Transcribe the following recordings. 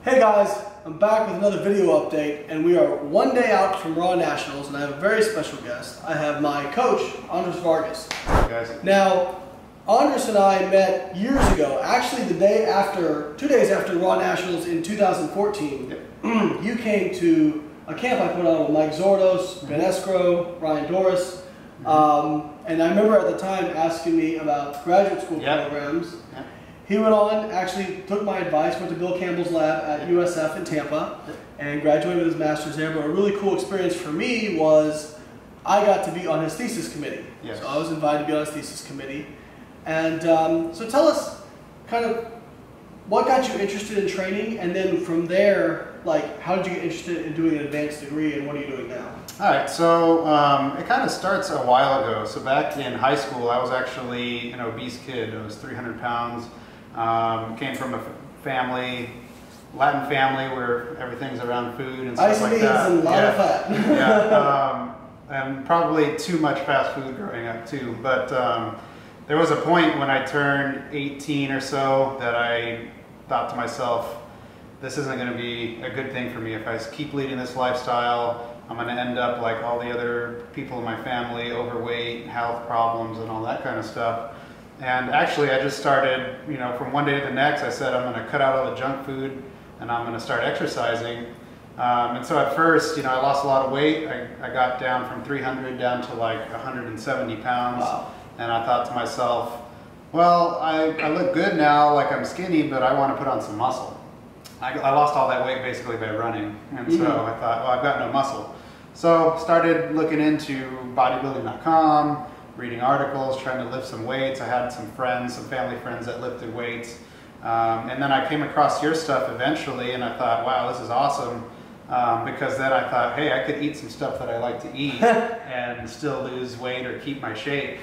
Hey guys, I'm back with another video update, and we are one day out from Raw Nationals, and I have a very special guest. I have my coach, Andres Vargas. Hey guys. Now, Andres and I met years ago, actually the day after, 2 days after Raw Nationals in 2014. Yep. You came to a camp I put on with Mike Zordos, Ben Escrow, Ryan Doris, and I remember at the time asking me about graduate school programs. Yep. He went on, actually took my advice, went to Bill Campbell's lab at USF in Tampa, and graduated with his master's there. But a really cool experience for me was I got to be on his thesis committee. Yes. So I was invited to be on his thesis committee. And so tell us kind of what got you interested in training, and then from there, like, how did you get interested in doing an advanced degree, and what are you doing now? All right, so it kind of starts a while ago. So back in high school, I was actually an obese kid. I was 300 pounds. Came from a family, Latin family, where everything's around food and stuff like that. And a lot of fat. Yeah, and probably too much fast food growing up too. But there was a point when I turned 18 or so that I thought to myself, this isn't going to be a good thing for me. If I keep leading this lifestyle, I'm going to end up like all the other people in my family, overweight, health problems, and all that kind of stuff. And actually, I just started, from one day to the next, I said, I'm going to cut out all the junk food and I'm going to start exercising. And so at first, I lost a lot of weight. I got down from 300 down to like 170 pounds. Wow. And I thought to myself, well, I look good now, like I'm skinny, but I want to put on some muscle. I lost all that weight basically by running. And so I thought, well, I've got no muscle. So started looking into bodybuilding.com, reading articles, trying to lift some weights. I had some friends, some family friends that lifted weights. And then I came across your stuff eventually, and I thought, wow, this is awesome. Because then I thought, hey, I could eat some stuff that I like to eat and still lose weight or keep my shape.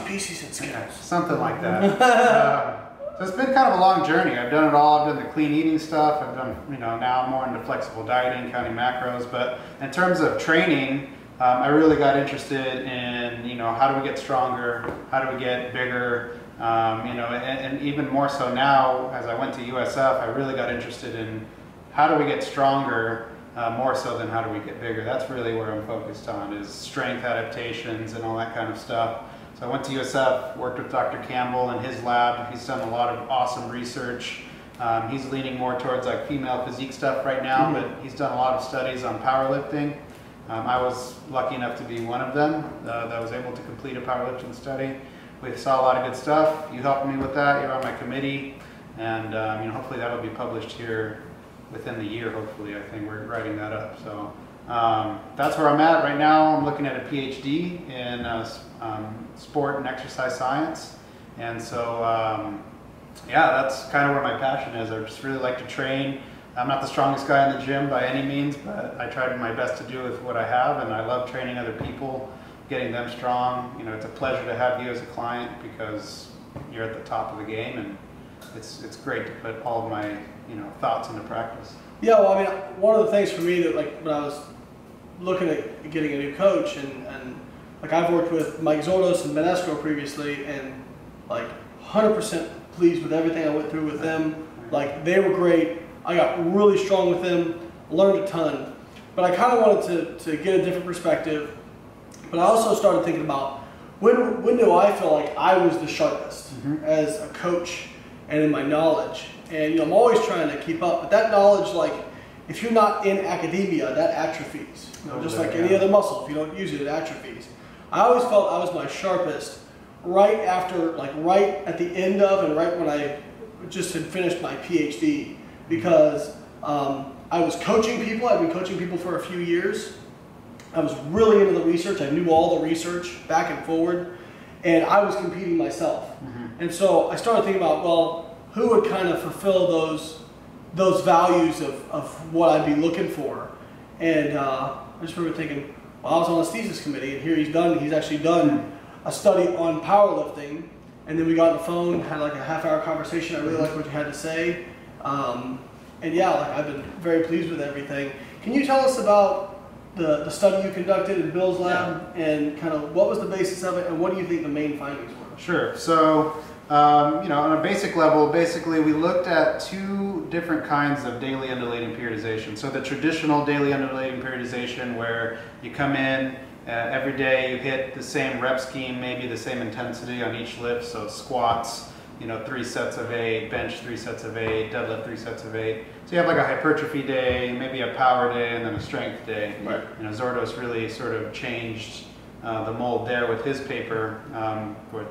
Pieces and Skittles. Something like that. So it's been kind of a long journey. I've done it all. I've done the clean eating stuff. I've done, now I'm more into flexible dieting, counting macros. But in terms of training, I really got interested in, how do we get stronger? How do we get bigger? And even more so now, as I went to USF, I really got interested in how do we get stronger, more so than how do we get bigger. That's really where I'm focused on, is strength adaptations and all that kind of stuff. So I went to USF, worked with Dr. Campbell in his lab. He's done a lot of awesome research. He's leaning more towards like female physique stuff right now, but he's done a lot of studies on powerlifting. I was lucky enough to be one of them that was able to complete a powerlifting study. We saw a lot of good stuff. You helped me with that. You're on my committee, and hopefully that'll be published here within the year. Hopefully, I think we're writing that up. So that's where I'm at right now. I'm looking at a PhD in sport and exercise science, and so yeah, that's kind of where my passion is. I just really like to train. I'm not the strongest guy in the gym by any means, but I tried my best to do with what I have, and I love training other people, getting them strong. It's a pleasure to have you as a client because you're at the top of the game, and it's great to put all of my thoughts into practice. Yeah, well, I mean, one of the things for me that, like, when I was looking at getting a new coach, and like, I've worked with Mike Zordos and Ben Escrow previously, and like 100% pleased with everything I went through with them. Like, they were great. I got really strong with them, learned a ton, but I kind of wanted to get a different perspective. But I also started thinking about when do I feel like I was the sharpest as a coach and in my knowledge. And I'm always trying to keep up, but that knowledge, like, if you're not in academia, that atrophies. Just like any other muscle, if you don't use it, it atrophies. I always felt I was my sharpest right after, like right at the end of, and right when I just had finished my PhD. Because I was coaching people. I've been coaching people for a few years. I was really into the research. I knew all the research back and forward, and I was competing myself. And so I started thinking about, well, who would kind of fulfill those values of what I'd be looking for. And I just remember thinking, well, I was on his thesis committee, and here he's actually done a study on powerlifting. And then we got on the phone, had like a half-hour conversation. I really liked what you had to say. And yeah, like, I've been very pleased with everything. Can you tell us about the study you conducted in Bill's lab, and kind of what was the basis of it, and what do you think the main findings were? Sure. So You know, on a basic level, basically we looked at two different kinds of daily undulating periodization. So the traditional daily undulating periodization, where you come in every day, you hit the same rep scheme, maybe the same intensity on each lift. So squats, you know, 3 sets of 8, bench 3 sets of 8, deadlift 3 sets of 8. So you have like a hypertrophy day, maybe a power day, and then a strength day. Right. You know, Zordos really sort of changed the mold there with his paper for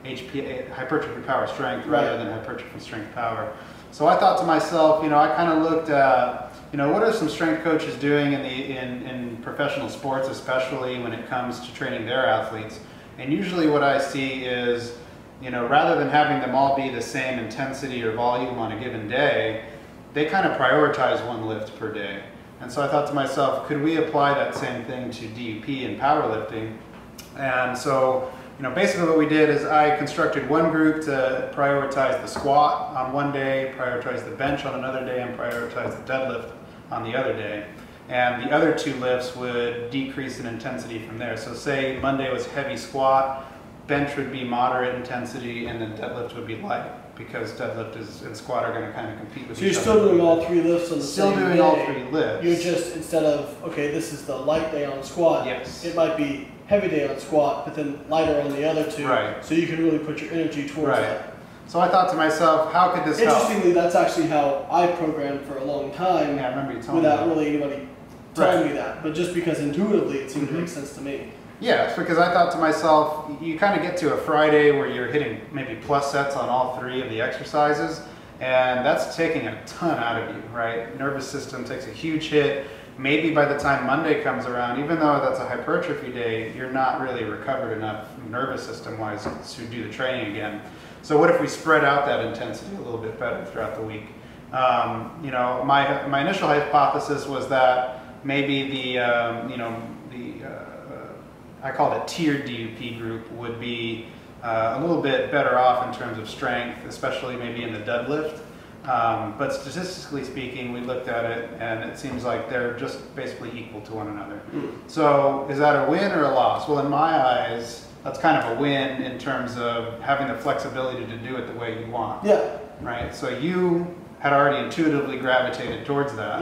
HP, hypertrophy power strength, rather than hypertrophy strength power. So I thought to myself, you know, I kind of looked at, you know, what are some strength coaches doing in professional sports, especially when it comes to training their athletes. And usually what I see is, you know, rather than having them all be the same intensity or volume on a given day, they kind of prioritize one lift per day. And so I thought to myself, could we apply that same thing to DUP and powerlifting? And so, you know, basically what we did is I constructed one group to prioritize the squat on one day, prioritize the bench on another day, and prioritize the deadlift on the other day. And the other 2 lifts would decrease in intensity from there. So say Monday was heavy squat, bench would be moderate intensity, and then deadlift would be light, because deadlift and squat are going to kind of compete with each other. So you're still doing all 3 lifts on the same day? Still doing all 3 lifts. You're just, instead of, okay, this is the light day on squat, yes, it might be heavy day on squat, but then lighter on the other 2. Right. So you can really put your energy towards that. So I thought to myself, how could this help? Interestingly, that's actually how I programmed for a long time. Yeah, I remember you telling me without that. really anybody telling me that, but just because intuitively it seemed to make sense to me. Yeah, because I thought to myself, you kind of get to a Friday where you're hitting maybe plus sets on all 3 of the exercises, and that's taking a ton out of you, right? Nervous system takes a huge hit. Maybe by the time Monday comes around, even though that's a hypertrophy day, you're not really recovered enough nervous system-wise to do the training again. So what if we spread out that intensity a little bit better throughout the week? You know, my initial hypothesis was that maybe I called it tiered DUP group would be a little bit better off in terms of strength, especially maybe in the deadlift. But statistically speaking, we looked at it and it seems like they're just basically equal to one another. So is that a win or a loss? Well, in my eyes, that's kind of a win in terms of having the flexibility to do it the way you want. Yeah. Right? So you had already intuitively gravitated towards that.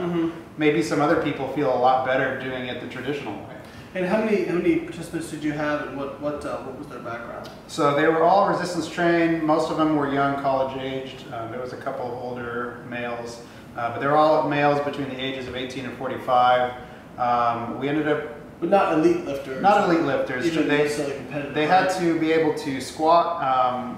Maybe some other people feel a lot better doing it the traditional way. And how many participants did you have, and what was their background? So they were all resistance trained. Most of them were young, college aged. There was a couple of older males, but they were all males between the ages of 18 and 45. We ended up, but not elite lifters. Not elite lifters. Even necessarily competitive. They had to be able to squat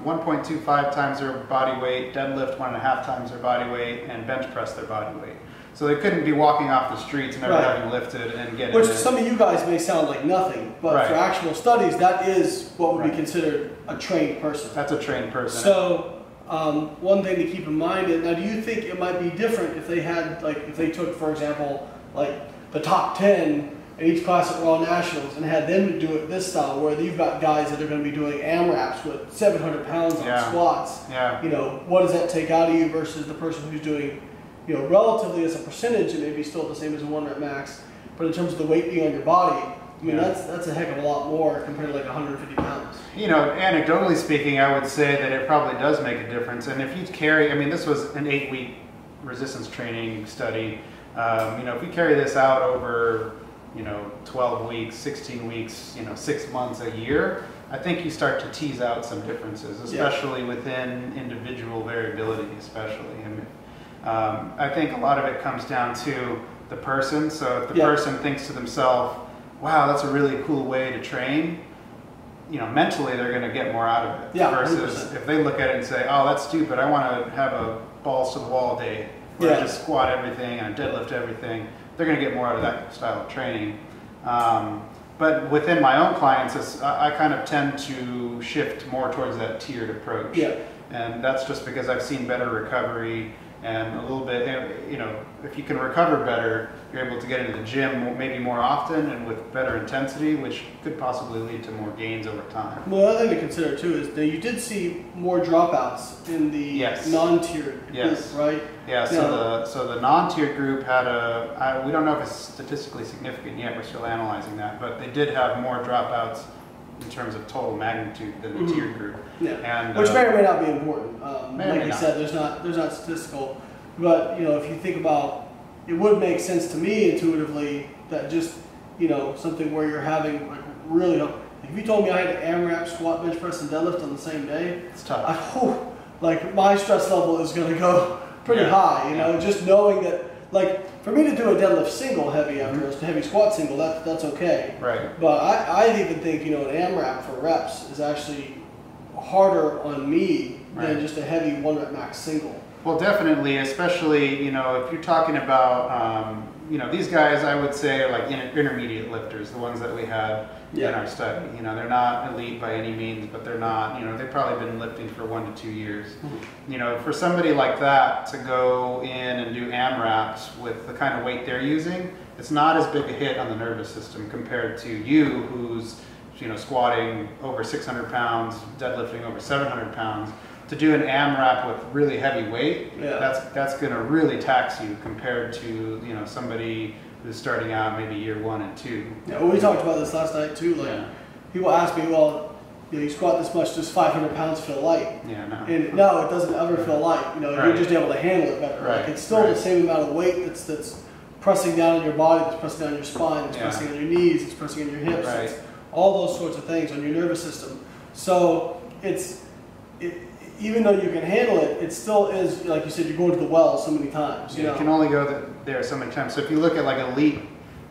1.25 times their body weight, deadlift 1.5 times their body weight, and bench press their body weight. So they couldn't be walking off the streets never having lifted and getting Which to some of you guys may sound like nothing, but for actual studies, that is what would be considered a trained person. That's a trained person. So one thing to keep in mind is, now do you think it might be different if they had, like, if they took, for example, like the top 10 in each class at Raw Nationals and had them do it this style, where you've got guys that are going to be doing AMRAPs with 700 pounds on squats. You know, what does that take out of you versus the person who's doing, you know, relatively as a percentage, it may be still the same as a 1 rep max, but in terms of the weight being on your body, I mean, that's a heck of a lot more compared to like 150 pounds. You know, anecdotally speaking, I would say that it probably does make a difference. And if you carry, I mean, this was an 8-week resistance training study. You know, if you carry this out over, you know, 12 weeks, 16 weeks, you know, 6 months, a year, I think you start to tease out some differences, especially within individual variability, especially. I think a lot of it comes down to the person. So if the person thinks to themselves, wow, that's a really cool way to train, you know, mentally they're going to get more out of it. Versus 100%. If they look at it and say, oh, that's stupid, I want to have a balls to the wall day where I just squat everything and deadlift everything, they're going to get more out of that style of training. But within my own clients, I kind of tend to shift more towards that tiered approach. And that's just because I've seen better recovery and a little bit, you know, if you can recover better, you're able to get into the gym maybe more often and with better intensity, which could possibly lead to more gains over time. Well, the other thing to consider too is that you did see more dropouts in the non-tiered group, right? Yeah, so the non-tiered group had we don't know if it's statistically significant yet, we're still analyzing that, but they did have more dropouts in terms of total magnitude than the tiered group. Yeah, and, which may or may not be important. Like you not. said, there's not statistical, but if you think about, it would make sense to me intuitively that just something where you're having like really, if you told me I had to AMRAP, squat, bench press, and deadlift on the same day, it's tough. Like my stress level is going to go pretty high. Just knowing that, like for me to do a deadlift single heavy after a heavy squat single, that's okay. Right. But I even think an AMRAP for reps is actually harder on me than just a heavy 1 rep max single. Well, definitely, especially if you're talking about these guys, I would say are like intermediate lifters, the ones that we had in our study. They're not elite by any means, but they're not. They've probably been lifting for 1 to 2 years. For somebody like that to go in and do AMRAPs with the kind of weight they're using, it's not as big a hit on the nervous system compared to you, who's squatting over 600 pounds, deadlifting over 700 pounds. To do an AMRAP with really heavy weight, that's going to really tax you compared to somebody who's starting out maybe year 1 and 2. Yeah, well, we talked about this last night too. Like people ask me, well, you squat this much, does 500 pounds feel light? Yeah, no. And no, it doesn't ever feel light. You're just able to handle it better. Right. Like it's still the same amount of weight that's pressing down on your body, that's pressing down your spine, it's pressing on your knees, it's pressing on your hips, it's all those sorts of things on your nervous system. So even though you can handle it, it still is, like you said, you're going to the well so many times. You can only go there so many times. So if you look at like elite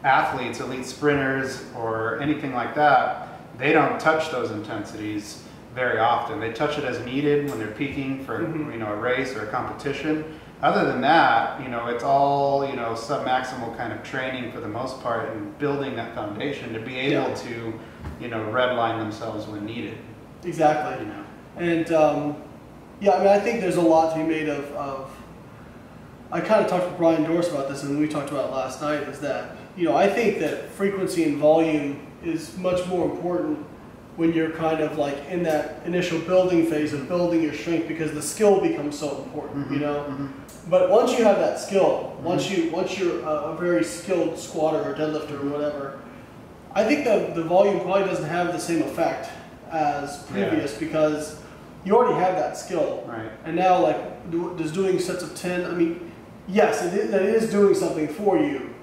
athletes, elite sprinters, or anything like that, they don't touch those intensities very often. They touch it as needed when they're peaking for a race or a competition. Other than that, it's all sub-maximal kind of training for the most part, and building that foundation to be able to redline themselves when needed. Exactly. And I think there's a lot to be made of I kind of talked with Brian Dorse about this, and we talked about it last night, is that, I think that frequency and volume is much more important when you're kind of like in that initial building phase of building your strength, because the skill becomes so important, But once you have that skill, once you're a very skilled squatter or deadlifter or whatever, I think the volume probably doesn't have the same effect as previous because you already have that skill. Right. And now, like, does doing sets of 10, yes, it is doing something for you,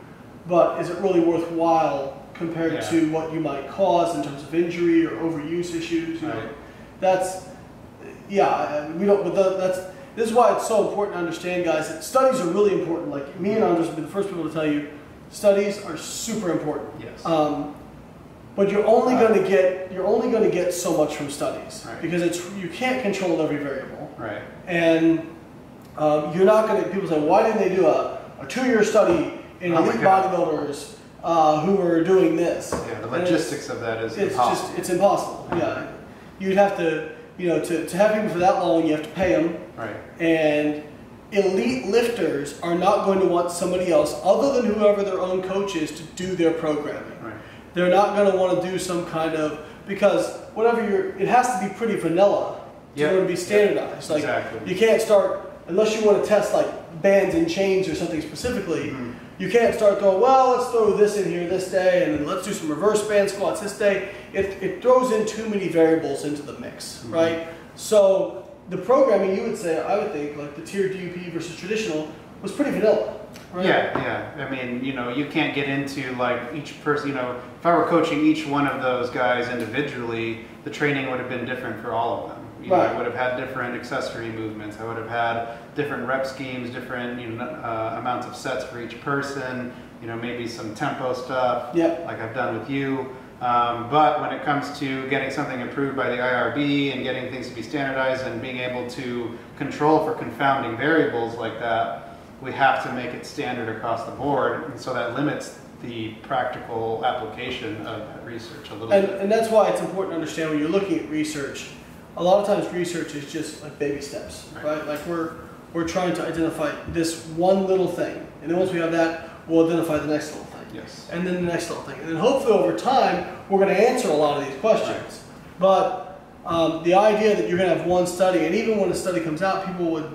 but is it really worthwhile compared to what you might cause in terms of injury or overuse issues? This is why it's so important to understand, guys, that studies are really important. Like, me and Andres have been the first people to tell you, studies are super important. Yes. But you're only going to get so much from studies because you can't control every variable. Right. And you're not going to. People say, why didn't they do a 2-year study in elite bodybuilders who were doing this? Yeah, the logistics of that is impossible. It's impossible. Yeah, you'd have to to have people for that long, you have to pay them. Right. And elite lifters are not going to want somebody else other than whoever their own coach is to do their programming. Right. They're not going to want to do some kind of, because it has to be pretty vanilla to be standardized. Like, exactly. You can't start, unless you want to test like bands and chains or something specifically, you can't start throwing, let's throw this in here this day and then let's do some reverse band squats this day. It throws in too many variables into the mix, right? So the programming, I would think, like the tiered DUP versus traditional, was pretty vanilla. Right? Yeah. I mean, you can't get into like each person, if I were coaching each one of those guys individually, the training would have been different for all of them. I would have had different accessory movements. I would have had different rep schemes, different amounts of sets for each person, maybe some tempo stuff like I've done with you. But when it comes to getting something approved by the IRB and getting things to be standardized and being able to control for confounding variables like that, we have to make it standard across the board, and so that limits the practical application of research a little bit. And that's why it's important to understand when you're looking at research, a lot of times research is just like baby steps, right? Like we're trying to identify this one little thing, and then once we have that, we'll identify the next little thing. Yes. And then the next little thing. And then hopefully over time, we're going to answer a lot of these questions. But the idea that you're going to have one study, and even when a study comes out, people would,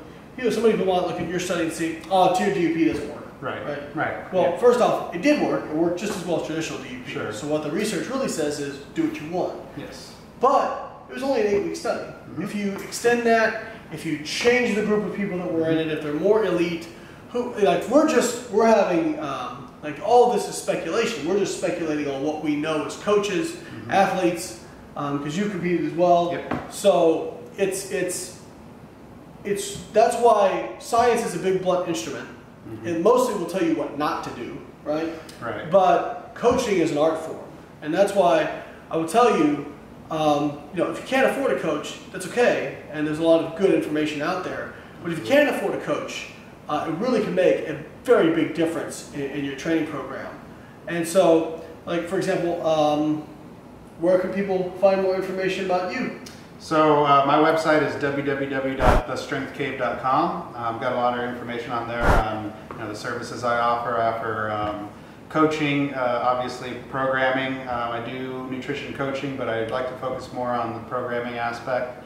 somebody would want to look at your study and see, tiered DUP doesn't work. Right. Well, first off, it did work. It worked just as well as traditional DUP. Sure. So what the research really says is do what you want. Yes. But it was only an 8-week study. Mm-hmm. If you extend that, if you change the group of people that were in it, if they're more elite, we're having like all this is speculation. We're just speculating on what we know as coaches, athletes, because you competed as well. Yep. So it's that's why science is a big blunt instrument. It mostly will tell you what not to do, right? Right. But coaching is an art form, and that's why I would tell you, if you can't afford a coach, that's okay, and there's a lot of good information out there. But if you can't afford a coach, it really can make a very big difference in your training program. And so, like for example, where can people find more information about you? So my website is www.thestrengthcave.com. I've got a lot of information on there on the services I offer. I offer coaching, obviously programming. I do nutrition coaching, but I'd like to focus more on the programming aspect,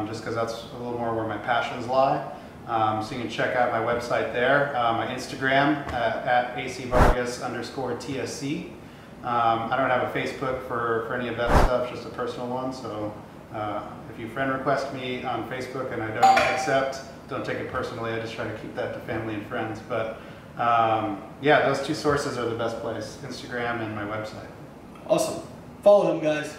just because that's a little more where my passions lie. So you can check out my website there. My Instagram at acvargas_TSC. I don't have a Facebook for any of that stuff, just a personal one. So if you friend request me on Facebook and I don't accept, don't take it personally. I just try to keep that to family and friends. But yeah, those two sources are the best place, Instagram and my website. Awesome. Follow him, guys.